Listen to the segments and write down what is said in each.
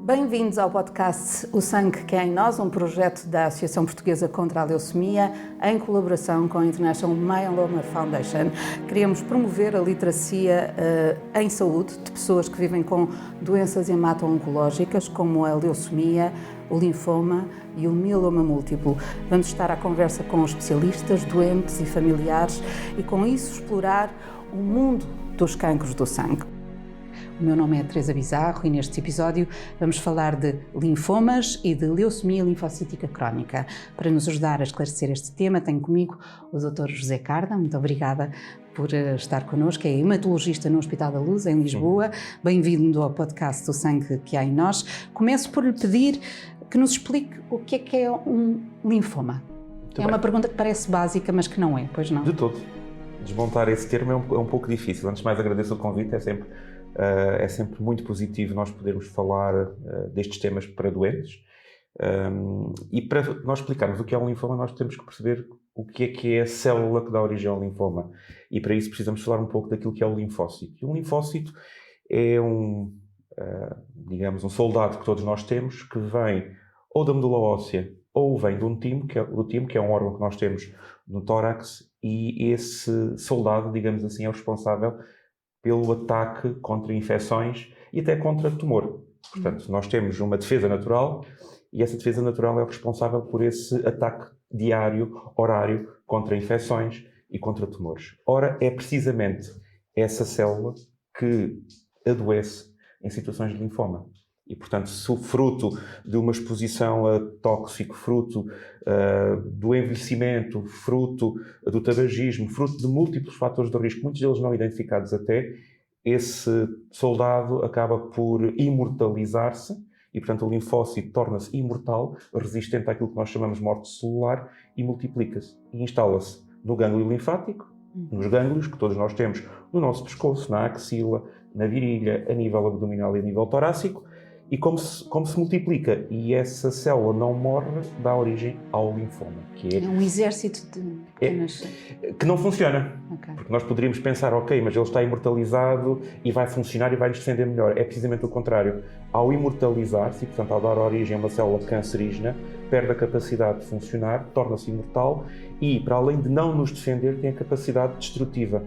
Bem-vindos ao podcast O Sangue que é em Nós, um projeto da Associação Portuguesa contra a Leucemia, em colaboração com a International Myeloma Foundation. Queríamos promover a literacia em saúde de pessoas que vivem com doenças hemato-oncológicas, como a leucemia, o linfoma e o mieloma múltiplo. Vamos estar à conversa com especialistas, doentes e familiares e, com isso, explorar o mundo dos cancros do sangue. O meu nome é Teresa Bizarro e neste episódio vamos falar de linfomas e de leucemia linfocítica crónica. Para nos ajudar a esclarecer este tema, tenho comigo o Dr. José Carda. Muito obrigada por estar connosco. É hematologista no Hospital da Luz, em Lisboa. Bem-vindo ao podcast O Sangue que há em Nós. Começo por lhe pedir que nos explique o que é um linfoma. Muito bem. Uma pergunta que parece básica, mas que não é, pois não? De todo. Desmontar esse termo é um pouco difícil. Antes de mais, agradeço o convite. É sempre muito positivo nós podermos falar destes temas para doentes. E para nós explicarmos o que é um linfoma, nós temos que perceber o que é a célula que dá origem ao linfoma. E para isso precisamos falar um pouco daquilo que é o linfócito. E um linfócito é um soldado que todos nós temos, que vem ou da medula óssea ou vem de um timo, que é um órgão que nós temos no tórax, e esse soldado, digamos assim, é o responsável pelo ataque contra infecções e até contra tumor. Portanto, nós temos uma defesa natural e essa defesa natural é responsável por esse ataque diário, horário, contra infecções e contra tumores. Ora, é precisamente essa célula que adoece em situações de linfoma. E, portanto, se fruto de uma exposição a tóxico, fruto do envelhecimento, fruto do tabagismo, fruto de múltiplos fatores de risco, muitos deles não identificados até, esse soldado acaba por imortalizar-se e, portanto, o linfócito torna-se imortal, resistente àquilo que nós chamamos de morte celular e multiplica-se. E instala-se no gânglio linfático, nos gânglios que todos nós temos no nosso pescoço, na axila, na virilha, a nível abdominal e a nível torácico. E como se multiplica e essa célula não morre, dá origem ao linfoma. Que é um exército de pequenas... que não funciona. Okay. Porque nós poderíamos pensar, ok, mas ele está imortalizado e vai funcionar e vai nos defender melhor. É precisamente o contrário. Ao imortalizar-se, e portanto ao dar origem a uma célula cancerígena, perde a capacidade de funcionar, torna-se imortal e, para além de não nos defender, tem a capacidade destrutiva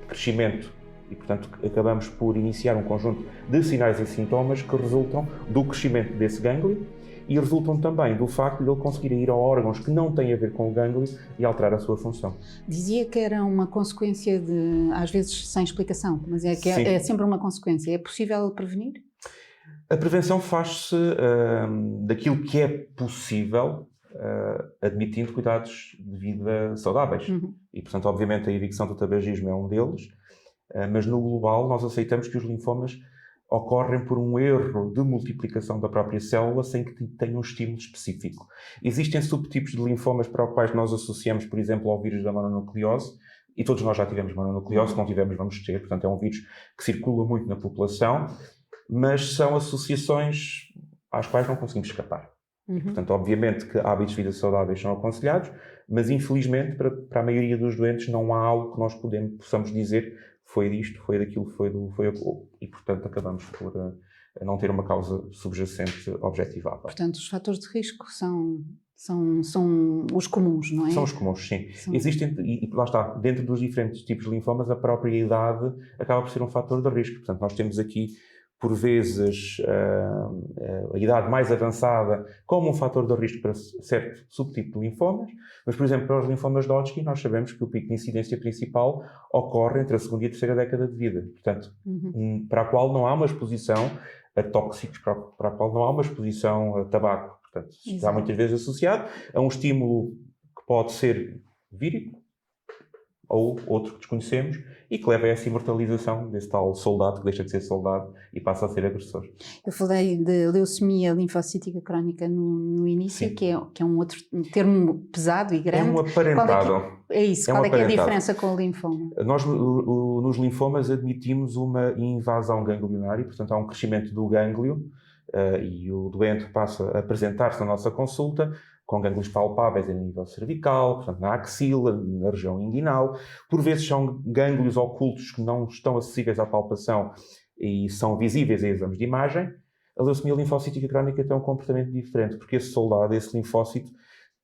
de crescimento. E, portanto, acabamos por iniciar um conjunto de sinais e sintomas que resultam do crescimento desse gânglio e resultam também do facto de ele conseguir ir a órgãos que não têm a ver com o gânglio e alterar a sua função. Dizia que era uma consequência de, às vezes, sem explicação, mas é sempre uma consequência. É possível prevenir? A prevenção faz-se daquilo que é possível, admitindo cuidados de vida saudáveis. E, portanto, obviamente, a evicção do tabagismo é um deles. Mas no global nós aceitamos que os linfomas ocorrem por um erro de multiplicação da própria célula sem que tenha um estímulo específico. Existem subtipos de linfomas para os quais nós associamos, por exemplo, ao vírus da mononucleose, e todos nós já tivemos mononucleose, se não tivemos vamos ter, portanto é um vírus que circula muito na população, mas são associações às quais não conseguimos escapar. E, portanto, obviamente que hábitos de vida saudáveis são aconselhados, mas infelizmente para a maioria dos doentes não há algo que nós possamos dizer foi disto, foi daquilo, e portanto acabamos por não ter uma causa subjacente objetivável. Portanto, os fatores de risco são os comuns, não é? São os comuns, sim. Existem, e lá está, dentro dos diferentes tipos de linfomas, a própria idade acaba por ser um fator de risco. Portanto, nós temos aqui, por vezes, a idade mais avançada como um fator de risco para certo subtipo de linfomas, mas, por exemplo, para os linfomas de Hodgkin, nós sabemos que o pico de incidência principal ocorre entre a segunda e a terceira década de vida, portanto, para a qual não há uma exposição a tóxicos, para a qual não há uma exposição a tabaco. Portanto, está muitas vezes associado a um estímulo que pode ser vírico, ou outro que desconhecemos, e que leva a essa imortalização desse tal soldado que deixa de ser soldado e passa a ser agressor. Eu falei de leucemia linfocítica crónica no início, que é um outro termo pesado e grande. É um aparentado. É isso, qual é que é a diferença com o linfoma? Nós, nos linfomas, admitimos uma invasão ganglionária, portanto há um crescimento do gânglio, e o doente passa a apresentar-se na nossa consulta com gânglios palpáveis a nível cervical, portanto na axila, na região inguinal. Por vezes são gânglios ocultos que não estão acessíveis à palpação e são visíveis a exames de imagem. a leucemia linfocítica crónica tem um comportamento diferente, porque esse soldado, esse linfócito,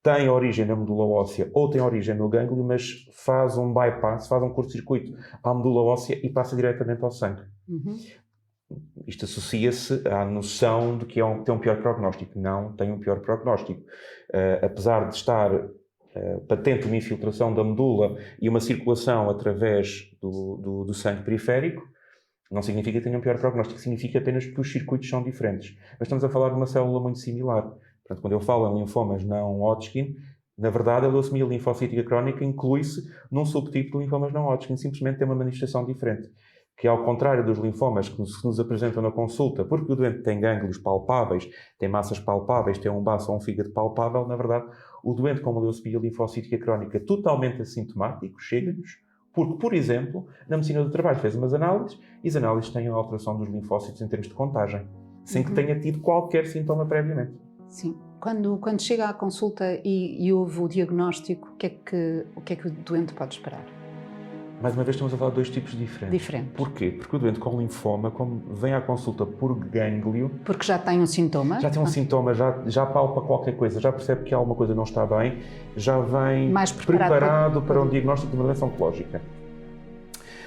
tem origem na medula óssea ou tem origem no gânglio, mas faz um bypass, faz um curto-circuito à medula óssea e passa diretamente ao sangue. Isto associa-se à noção de que tem um pior prognóstico. Não tem um pior prognóstico. Apesar de estar patente uma infiltração da medula e uma circulação através do sangue periférico, não significa que tenha um pior prognóstico, significa apenas que os circuitos são diferentes. Mas estamos a falar de uma célula muito similar. Portanto, quando eu falo em linfomas não Hodgkin, na verdade a leucemia linfocítica crónica inclui-se num subtipo de linfomas não Hodgkin, simplesmente tem uma manifestação diferente. Que ao contrário dos linfomas que nos apresentam na consulta, porque o doente tem gânglios palpáveis, tem massas palpáveis, tem um baço ou um fígado palpável, na verdade, o doente com uma leucemia linfocítica crónica totalmente assintomático chega-nos, porque, por exemplo, na medicina do trabalho fez umas análises e as análises têm a alteração dos linfócitos em termos de contagem, sem que tenha tido qualquer sintoma previamente. Sim. Quando chega à consulta e houve o diagnóstico, o que é que o doente pode esperar? Mais uma vez estamos a falar de dois tipos diferentes. Porquê? Porque o doente com linfoma, como vem à consulta por gânglio... Porque já tem um sintoma? Já tem um sintoma, já palpa qualquer coisa, já percebe que alguma coisa não está bem, já vem mais preparado para um diagnóstico de uma doença oncológica.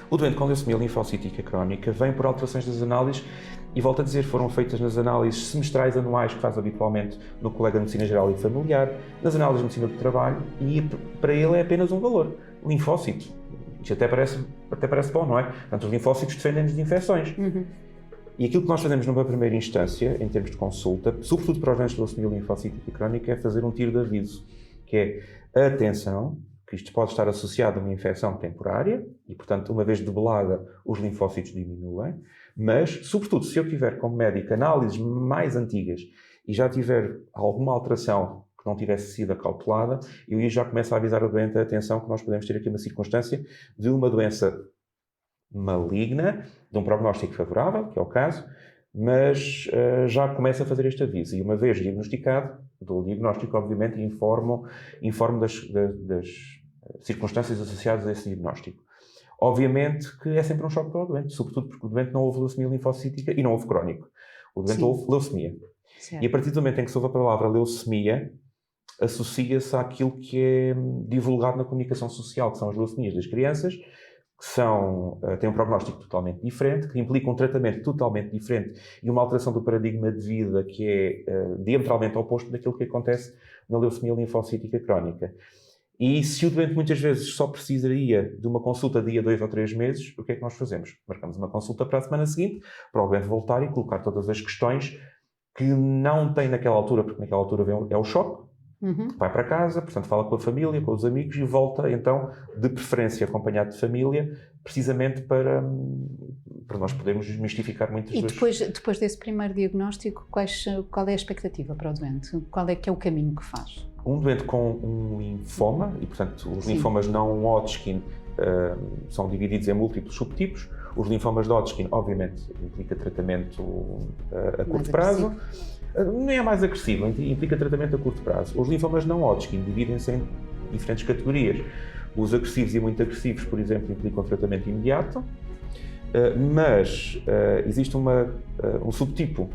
O doente com leucemia linfocítica crónica vem por alterações das análises e, volto a dizer, foram feitas nas análises semestrais anuais que faz habitualmente no colega de Medicina Geral e Familiar, nas análises de Medicina do Trabalho, e para ele é apenas um valor, linfócito. Isto até parece bom, não é? Portanto, os linfócitos defendem-nos de infecções. E aquilo que nós fazemos numa primeira instância, em termos de consulta, sobretudo para os doentes de leucemia linfocítica crónica, é fazer um tiro de aviso, que é, atenção, que isto pode estar associado a uma infecção temporária, e, portanto, uma vez debelada, os linfócitos diminuem, mas, sobretudo, se eu tiver como médico análises mais antigas e já tiver alguma alteração que não tivesse sido acautelada, eu aí já começo a avisar o doente, atenção, que nós podemos ter aqui uma circunstância de uma doença maligna, de um prognóstico favorável, que é o caso, mas já começa a fazer este aviso. E uma vez diagnosticado, dou o diagnóstico, obviamente, e informo das circunstâncias associadas a esse diagnóstico. Obviamente que é sempre um choque para o doente, sobretudo porque o doente não houve leucemia linfocítica e não houve crónico. O doente houve leucemia. Certo. E a partir do momento em que se ouve a palavra leucemia, associa-se àquilo que é divulgado na comunicação social, que são as leucemias das crianças, que têm um prognóstico totalmente diferente, que implicam um tratamento totalmente diferente e uma alteração do paradigma de vida que é diametralmente oposto daquilo que acontece na leucemia linfocítica crónica. E se o doente muitas vezes só precisaria de uma consulta de 2 ou 3 meses, o que é que nós fazemos? Marcamos uma consulta para a semana seguinte, para o doente voltar e colocar todas as questões que não tem naquela altura, porque naquela altura é o choque, vai para casa, portanto fala com a família, com os amigos e volta então, de preferência acompanhado de família, precisamente para nós podermos desmistificar muitas vezes. E depois desse primeiro diagnóstico, qual é a expectativa para o doente? Qual é que é o caminho que faz? Um doente com um linfoma, e portanto os linfomas não Hodgkin são divididos em múltiplos subtipos. Os linfomas de Hodgkin, obviamente, implica tratamento a curto prazo. Não é mais agressivo, implica tratamento a curto prazo. Os linfomas não Hodgkin dividem-se em diferentes categorias. Os agressivos e muito agressivos, por exemplo, implicam tratamento imediato, mas existe um subtipo,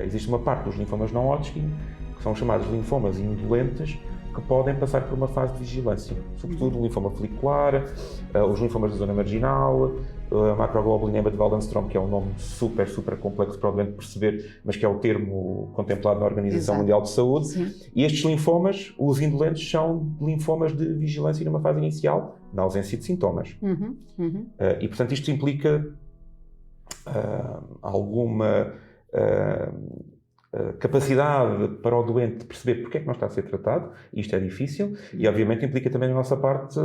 existe uma parte dos linfomas não Hodgkin, que são chamados linfomas indolentes, que podem passar por uma fase de vigilância, sobretudo o linfoma folicular, os linfomas da zona marginal, a macroglobulinema de Waldenstrom, que é um nome super complexo para o doente perceber, mas que é o termo contemplado na Organização Mundial de Saúde. Sim. E estes linfomas, os indolentes, são linfomas de vigilância numa fase inicial, na ausência de sintomas. E, portanto, isto implica alguma capacidade para o doente perceber porque é que não está a ser tratado, e isto é difícil, e obviamente implica também a nossa parte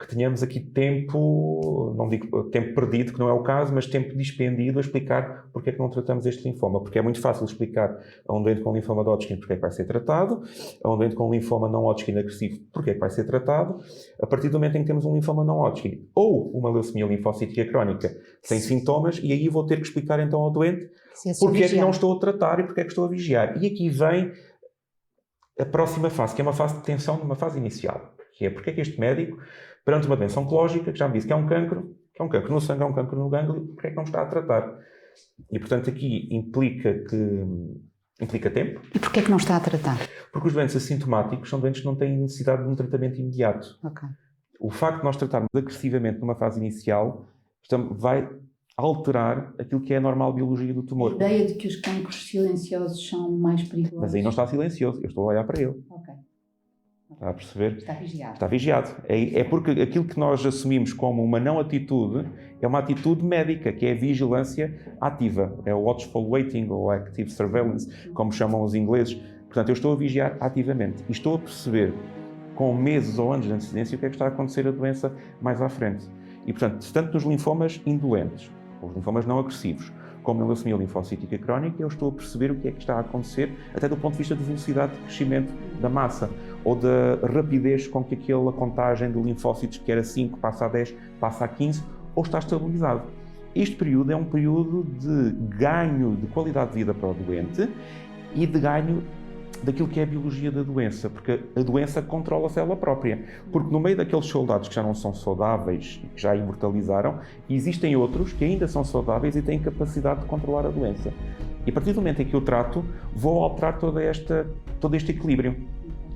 que tenhamos aqui tempo, não digo tempo perdido, que não é o caso, mas tempo dispendido a explicar porque é que não tratamos este linfoma, porque é muito fácil explicar a um doente com linfoma de Hodgkin porque é que vai ser tratado, a um doente com linfoma não Hodgkin agressivo porque é que vai ser tratado, a partir do momento em que temos um linfoma não Hodgkin ou uma leucemia linfocítica crónica sem sintomas, e aí vou ter que explicar então ao doente porque é que não estou a tratar e porque é que estou a vigiar. E aqui vem a próxima fase, que é uma fase de tensão numa fase inicial, que é porque é que este médico, perante uma doença oncológica, que já me disse que é um cancro no sangue, é um cancro no gânglio, porque é que não está a tratar? E, portanto, aqui implica tempo. E porquê é que não está a tratar? Porque os doentes assintomáticos são doentes que não têm necessidade de um tratamento imediato. Ok. O facto de nós tratarmos agressivamente numa fase inicial vai alterar aquilo que é a normal biologia do tumor. A ideia de que os cancros silenciosos são mais perigosos. Mas aí não está silencioso, eu estou a olhar para ele. Ok. Está a perceber? Está vigiado. Está vigiado. É porque aquilo que nós assumimos como uma não atitude é uma atitude médica, que é a vigilância ativa. É o watchful waiting ou active surveillance, como chamam os ingleses. Portanto, eu estou a vigiar ativamente e estou a perceber, com meses ou anos de antecedência, o que é que está a acontecer a doença mais à frente. E, portanto, tanto nos linfomas indolentes, os linfomas não agressivos, como na leucemia linfocítica crónica, eu estou a perceber o que é que está a acontecer, até do ponto de vista de velocidade de crescimento da massa, ou da rapidez com que aquela contagem de linfócitos, que era 5, passa a 10, passa a 15, ou está estabilizado. Este período é um período de ganho de qualidade de vida para o doente e de ganho daquilo que é a biologia da doença, porque a doença controla-se ela própria. Porque no meio daqueles soldados que já não são saudáveis e que já imortalizaram, existem outros que ainda são saudáveis e têm capacidade de controlar a doença. E a partir do momento em que eu trato, vou alterar todo este equilíbrio.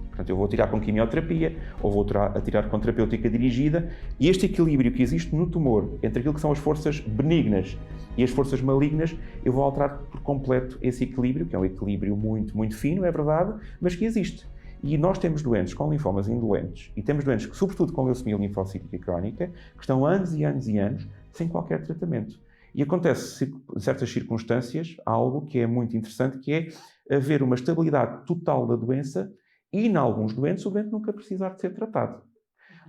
Portanto, eu vou atirar com quimioterapia, ou vou atirar com terapêutica dirigida, e este equilíbrio que existe no tumor, entre aquilo que são as forças benignas e as forças malignas, eu vou alterar por completo esse equilíbrio, que é um equilíbrio muito, muito fino, é verdade, mas que existe. E nós temos doentes com linfomas indolentes, e temos doentes, sobretudo com leucemia linfocítica crónica, que estão anos e anos e anos sem qualquer tratamento. E acontece, em certas circunstâncias, algo que é muito interessante, que é haver uma estabilidade total da doença, e, em alguns doentes, o doente nunca precisar de ser tratado.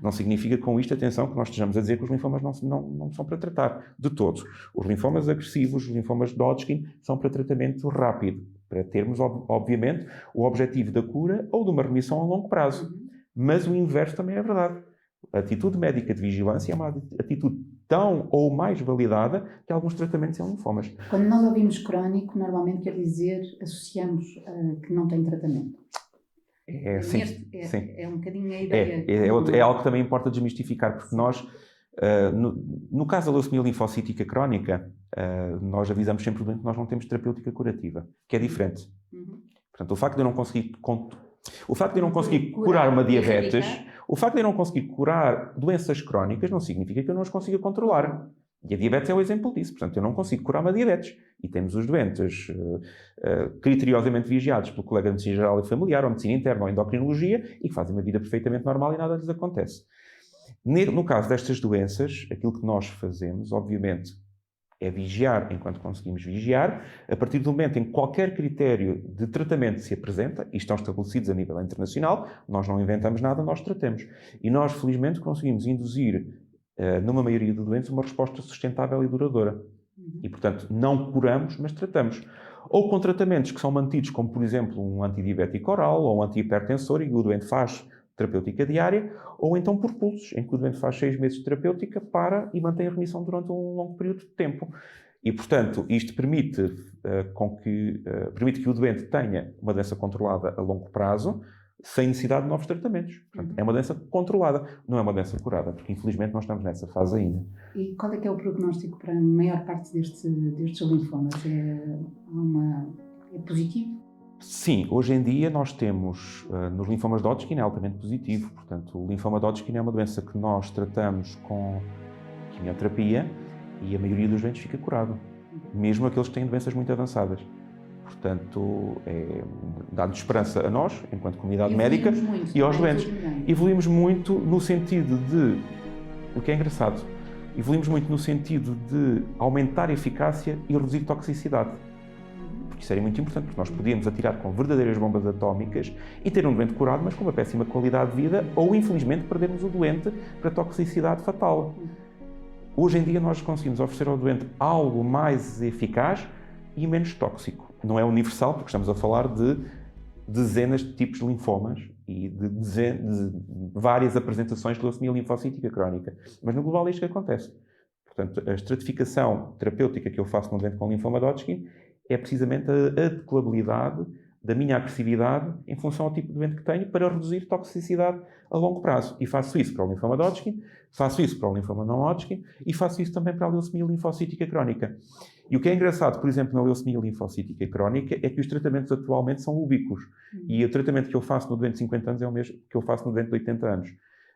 Não significa com isto, atenção, que nós estejamos a dizer que os linfomas não são para tratar, de todos. Os linfomas agressivos, os linfomas de Hodgkin, são para tratamento rápido, para termos, obviamente, o objetivo da cura ou de uma remissão a longo prazo. Mas o inverso também é verdade. A atitude médica de vigilância é uma atitude tão ou mais validada que alguns tratamentos em linfomas. Quando nós ouvimos crónico, normalmente quer dizer, associamos que não tem tratamento. Sim. É um bocadinho a ideia. É algo que também importa desmistificar, porque nós, no caso da leucemia linfocítica crónica, nós avisamos sempre o doente que nós não temos terapêutica curativa, que é diferente. Portanto, o facto de eu não conseguir curar uma diabetes, o facto de eu não conseguir curar doenças crónicas não significa que eu não as consiga controlar. E a diabetes é o exemplo disso. Portanto, eu não consigo curar uma diabetes. E temos os doentes criteriosamente vigiados pelo colega de medicina geral e familiar, ou medicina interna, ou endocrinologia, e que fazem uma vida perfeitamente normal e nada lhes acontece. No caso destas doenças, aquilo que nós fazemos, obviamente, é vigiar enquanto conseguimos vigiar. A partir do momento em que qualquer critério de tratamento se apresenta, e estão estabelecidos a nível internacional, nós não inventamos nada, nós tratamos. E nós, felizmente, conseguimos induzir numa maioria de doentes, uma resposta sustentável e duradoura. E, portanto, não curamos, mas tratamos. Ou com tratamentos que são mantidos, como, por exemplo, um antidiabético oral ou um antihipertensor, e o doente faz terapêutica diária, ou então por pulsos, em que o doente faz 6 meses de terapêutica, para e mantém a remissão durante um longo período de tempo. E, portanto, isto permite que o doente tenha uma doença controlada a longo prazo, sem necessidade de novos tratamentos. Portanto, é uma doença controlada, não é uma doença curada, porque infelizmente nós estamos nessa fase ainda. E qual é que é o prognóstico para a maior parte destes linfomas? É positivo? Sim, hoje em dia nós temos, nos linfomas de Hodgkin é altamente positivo. Portanto, o linfoma de Hodgkin é uma doença que nós tratamos com quimioterapia e a maioria dos doentes fica curado, mesmo aqueles que têm doenças muito avançadas. Portanto, dá-nos esperança a nós, enquanto comunidade médica, e aos doentes. Evoluímos muito no sentido de, o que é engraçado, evoluímos muito no sentido de aumentar a eficácia e reduzir toxicidade. Porque isso era muito importante, porque nós podíamos atirar com verdadeiras bombas atómicas e ter um doente curado, mas com uma péssima qualidade de vida, ou infelizmente perdermos o doente para toxicidade fatal. Hoje em dia nós conseguimos oferecer ao doente algo mais eficaz e menos tóxico. Não é universal, porque estamos a falar de dezenas de tipos de linfomas e de várias apresentações de leucemia linfocítica crónica. Mas no global é isto que acontece. Portanto, a estratificação terapêutica que eu faço no doente com linfoma de Hodgkin é precisamente a adequabilidade da minha agressividade em função ao tipo de doente que tenho para reduzir toxicidade a longo prazo. E faço isso para o linfoma de Hodgkin, faço isso para o linfoma não Hodgkin e faço isso também para a leucemia linfocítica crónica. E o que é engraçado, por exemplo, na leucemia linfocítica crónica é que os tratamentos atualmente são ubíquos. E o tratamento que eu faço no doente de 50 anos é o mesmo que eu faço no doente de 80 anos.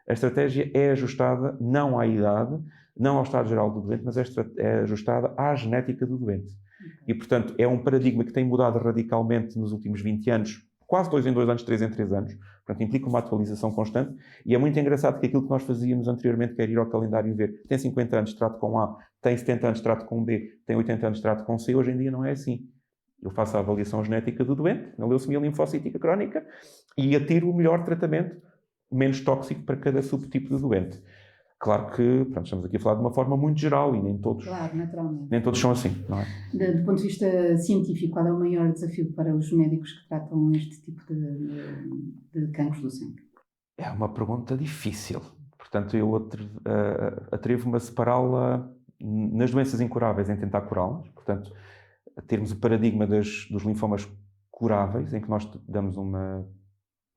A estratégia é ajustada não à idade, não ao estado geral do doente, mas é ajustada à genética do doente. E, portanto, é um paradigma que tem mudado radicalmente nos últimos 20 anos, quase 2 em 2 anos, 3 em 3 anos. Portanto, implica uma atualização constante. E é muito engraçado que aquilo que nós fazíamos anteriormente, que era ir ao calendário e ver, tem 50 anos, trato com A, tem 70 anos, trato com B, tem 80 anos, trato com C, hoje em dia não é assim. Eu faço a avaliação genética do doente, na leucemia linfocítica crónica, e atiro o melhor tratamento, menos tóxico para cada subtipo de doente. Claro que, pronto, estamos aqui a falar de uma forma muito geral e nem todos, claro, naturalmente. Nem todos são assim, não é? Do ponto de vista científico, qual é o maior desafio para os médicos que tratam este tipo de cancros do sangue? É uma pergunta difícil. Portanto, eu atrevo-me a separá-la nas doenças incuráveis, em tentar curá-las. Portanto, termos o paradigma dos linfomas curáveis, em que nós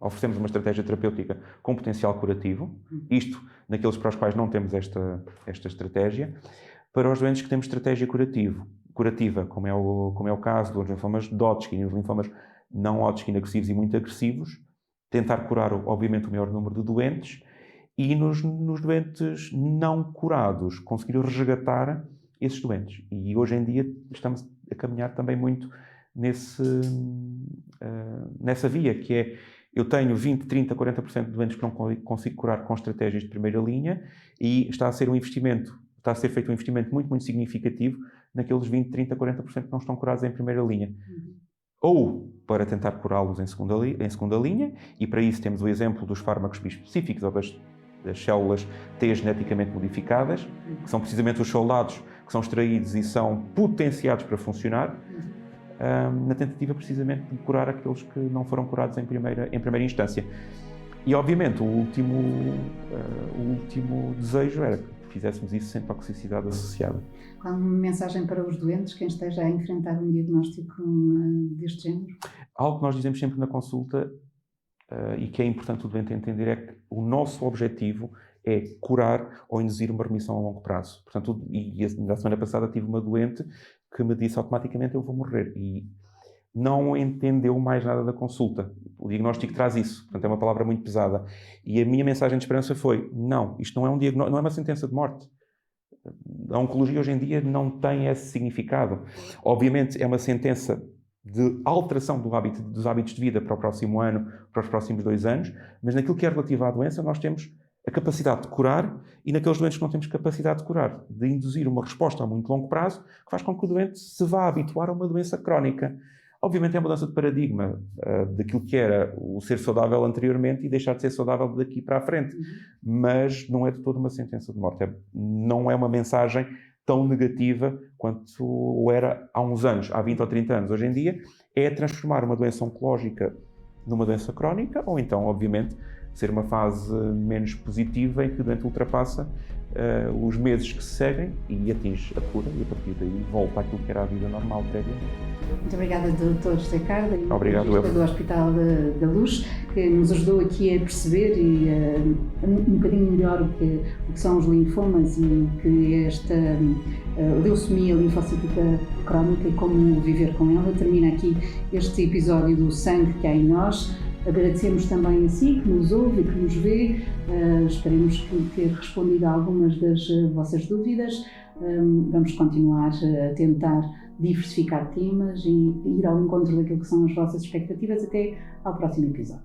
oferecemos uma estratégia terapêutica com potencial curativo, isto naqueles para os quais não temos esta estratégia. Para os doentes que temos estratégia curativa, como é o caso dos linfomas de Hodgkin e os linfomas não Hodgkin agressivos e muito agressivos, tentar curar, obviamente, o maior número de doentes e nos doentes não curados, conseguir resgatar esses doentes. E hoje em dia estamos a caminhar também muito nessa via, que é: eu tenho 20, 30, 40% de doentes que não consigo curar com estratégias de primeira linha e está a ser feito um investimento muito, muito significativo naqueles 20, 30, 40% que não estão curados em primeira linha. Ou para tentar curá-los em segunda linha, e para isso temos o exemplo dos fármacos bispecíficos ou das células T geneticamente modificadas, que são precisamente os soldados que são extraídos e são potenciados para funcionar, na tentativa precisamente de curar aqueles que não foram curados em primeira instância. E obviamente o último desejo era que fizéssemos isso sem toxicidade associada. Qual uma mensagem para os doentes, quem esteja a enfrentar um diagnóstico deste género? Algo que nós dizemos sempre na consulta e que é importante o doente entender é que o nosso objetivo é curar ou induzir uma remissão a longo prazo. Portanto, na semana passada tive uma doente que me disse automaticamente: eu vou morrer, e não entendeu mais nada da consulta. O diagnóstico traz isso, portanto é uma palavra muito pesada. E a minha mensagem de esperança foi: não, isto não é não é uma sentença de morte. A oncologia hoje em dia não tem esse significado. Obviamente é uma sentença de alteração dos hábitos de vida para o próximo ano, para os próximos 2 anos, mas naquilo que é relativo à doença nós temos a capacidade de curar, e naqueles doentes que não temos capacidade de curar, de induzir uma resposta a muito longo prazo que faz com que o doente se vá habituar a uma doença crónica. Obviamente é uma mudança de paradigma daquilo que era o ser saudável anteriormente e deixar de ser saudável daqui para a frente. Mas não é de toda uma sentença de morte. Não é uma mensagem tão negativa quanto era há uns anos, há 20 ou 30 anos. Hoje em dia é transformar uma doença oncológica numa doença crónica, ou então, obviamente, ser uma fase menos positiva em que o doente ultrapassa os meses que se seguem e atinge a cura, e a partir daí volta àquilo que era a vida normal préviamente. Muito obrigada, Dr. José Carlos, do Hospital da Luz, que nos ajudou aqui a perceber um bocadinho melhor o que são os linfomas e que esta leucemia linfocítica crónica e como viver com ela. Termina aqui este episódio do Sangue que há em Nós. Agradecemos também a si, que nos ouve e que nos vê. Esperemos ter respondido a algumas das vossas dúvidas. Vamos continuar a tentar diversificar temas e ir ao encontro daquilo que são as vossas expectativas. Até ao próximo episódio.